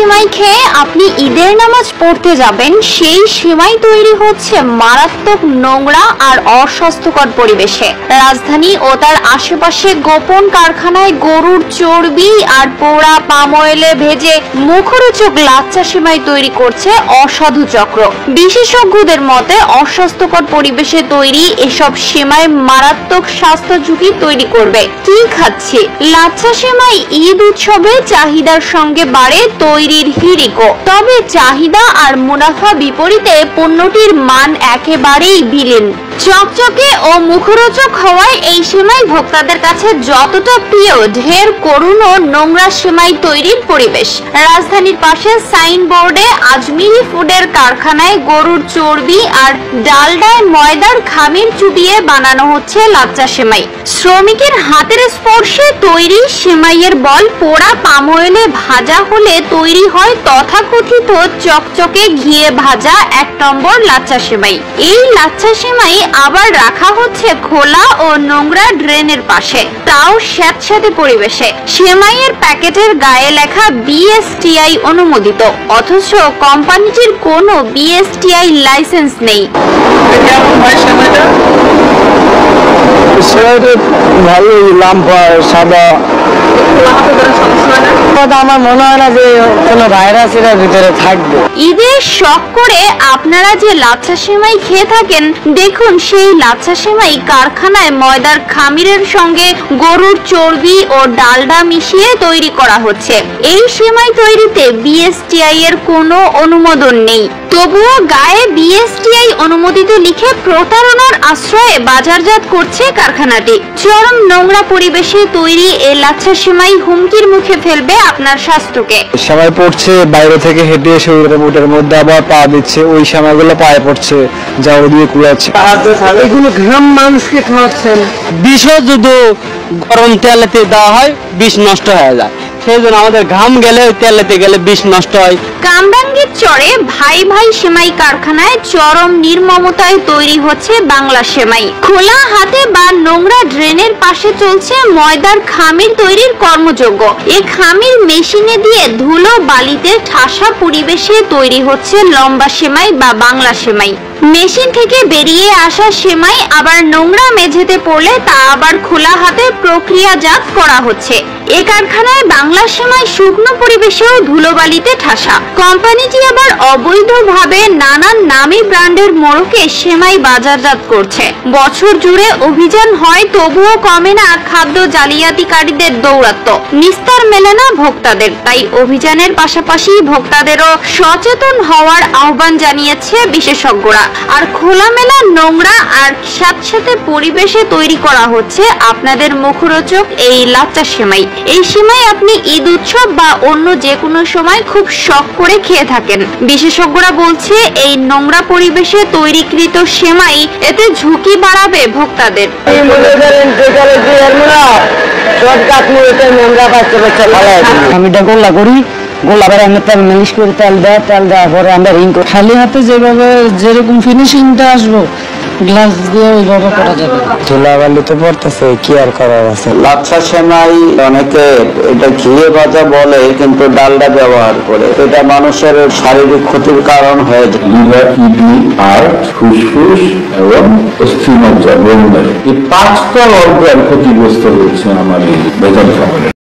সেমাই খেয়ে আপনি ঈদের নামাজ পড়তে যাবেন, সেই সেমাই তৈরি হচ্ছে মারাত্মক নোংরা আর অস্বাস্থ্যকর পরিবেশে। রাজধানী ও তার আশেপাশে গোপন কারখানায় গরুর চর্বি আর পোড়া পাম অয়েলে ভেজে মুখরোচক লাচ্ছা সেমাই তৈরি করছে অসাধু চক্র। বিশেষজ্ঞদের মতে অস্বাস্থ্যকর পরিবেশে তৈরি এসব সেমাই মারাত্মক স্বাস্থ্য ঝুঁকি তৈরি করবে। কি খাচ্ছি? লাচ্ছা সেমাই ঈদ উৎসবে চাহিদার সঙ্গে বাড়ে তৈরির হিড়িকো। তবে চাহিদা আর মুনাফা বিপরীতে পণ্যটির মান একেবারেই বিলীন। চকচকে ও মুখরোচক হওয়ায় এই সেমাই ভোক্তাদের কাছে যতটা প্রিয়, ঢের করুণ ও নোংরা সেমাই তৈরির পরিবেশ। রাজধানীর পাশে সাইনবোর্ডে আজমিরি ফুডের কারখানায় গরুর চর্বি আর ডালডায় ময়দার খামির চুবিয়ে বানানো হচ্ছে লাচ্ছা সেমাই। শ্রমিকের হাতের স্পর্শে তৈরি সেমাইয়ের বল পোড়া পাম অয়েলে ভাজা হলে তৈরি হয় তথাকথিত চকচকে ঘিয়ে ভাজা 1 নম্বর লাচ্ছা সেমাই। এই লাচ্ছা সেমাই আবার রাখা হচ্ছে খোলা ও নোংরা ড্রেনের পাশে, তাও স্যাঁতস্যাঁতে পরিবেশে। সেমাইয়ের প্যাকেটের গায়ে লেখা বিএসটিআই অনুমোদিত, অথচ কোম্পানিটির কোনো বিএসটিআই লাইসেন্স নেই। ভালো লাম্পা সাদা, আমার মনে হয় না যে কোনো ভাইরাস এর ভিতরে থাকবে। ঈদের শখ করে আপনারা যে লাচ্ছা সেমাই খেয়ে থাকেন, দেখুন সেই লাচ্ছা সেমাই কারখানায় ময়দার খামিরের সঙ্গে গরুর চর্বি ও ডালডা মিশিয়ে তৈরি করা হচ্ছে। এই সেমাই তৈরিতে বিএসটিআই এর কোনো অনুমোদন নেই, তবুও গায়ে বিএসটিআই অনুমোদিত লিখে প্রতারণার আশ্রয়ে বাজারজাত করছে কারখানাটি। চরম নোংরা পরিবেশে তৈরি এই লাচ্ছা সেমাই হুমকির মুখে ফেলবে আপনার স্বাস্থ্যকে। সেমাই পড়ছে বাইরে থেকে হেঁটে এসে ওটার মধ্যে আবার পা দিচ্ছে, ওই সেমাইগুলো পায়ে পড়ছে, যা ওদিকে কুড়াচ্ছে। এগুলো গ্রাম মানুষকে খাওয়াচ্ছেন। বিষও যদি গরম তেলেতে দেওয়া হয় বিষ নষ্ট হয়ে যায়, সেই জন্য আমাদের ঘাম গেলে তেলেতে গেলে বিষ নষ্ট হয়। কামরাঙ্গীর চরে ভাই ভাই সেমাই কারখানায় চরম নির্মমতায় তৈরি হচ্ছে বাংলা সেমাই। খোলা হাতে বা নোংরা ড্রেনের পাশে চলছে ময়দার খামির তৈরির কর্মযজ্ঞ। এই খামির মেশিনে দিয়ে ধুলো বালিতে ঠাসা পরিবেশে তৈরি হচ্ছে লম্বা সেমাই বা বাংলা সেমাই। মেশিন থেকে বেরিয়ে আসা সেমাই আবার নোংরা মেঝেতে পড়লে তা আবার খোলা হাতে প্রক্রিয়াজাত করা হচ্ছে। এ কারখানায় বাংলা সেমাই শুকনো পরিবেশেও ধুলোবালিতে ঠাসা। কোম্পানিটি আবার অবৈধভাবে নানান নামী ব্র্যান্ডের মোড়কে সেমাই বাজারজাত করছে। বছর জুড়ে অভিযান হয়, তবুও কমে না খাদ্য জালিয়াতিকারীদের দৌরাত্ম্য। নিস্তার মেলে না ভোক্তাদের। তাই অভিযানের পাশাপাশি ভোক্তাদেরও সচেতন হওয়ার আহ্বান জানিয়েছে বিশেষজ্ঞরা। আর খোলামেলা নোংরা আর স্যাঁতস্যাঁতে পরিবেশে তৈরি করা হচ্ছে আপনাদের মুখরোচক এই লাচ্ছা সেমাই। এই সেমাই আপনি ঈদ উৎসব বা অন্য যে কোনো সময় খুব শখ করে খেয়ে থাকেন। বিশেষজ্ঞরা বলছে এই নোংরা পরিবেশে তৈরিকৃত সেমাই এতে ঝুঁকি বাড়াবে ভোক্তাদের। আমি গোল্লা করি, গোল্লা করে আমরা তেল মিলিশ করে তেল দেওয়ার পরে আমরা রিং করি। খালি হাতে যেভাবে যেরকম ফিনিশিংটা আসবো গ্লাস দিয়ে ওইভাবে করা যাবে। ধুলাবালিতে পড়তেছে, কি আর করার আছে। লাচ্ছা সেমাই অনেকে এটা ঘিয়ে ভাজা বলে, কিন্তু ডালডা ব্যবহার করে। এটা মানুষের শারীরিক ক্ষতির কারণ হয়ে যায়। লিভার, কিডনি, হার্ট, ফুসফুস এবং অস্থিমজ্জা, এই 5টা অর্গান ক্ষতিগ্রস্ত হচ্ছে আমার এই ভেজাল খাবারে।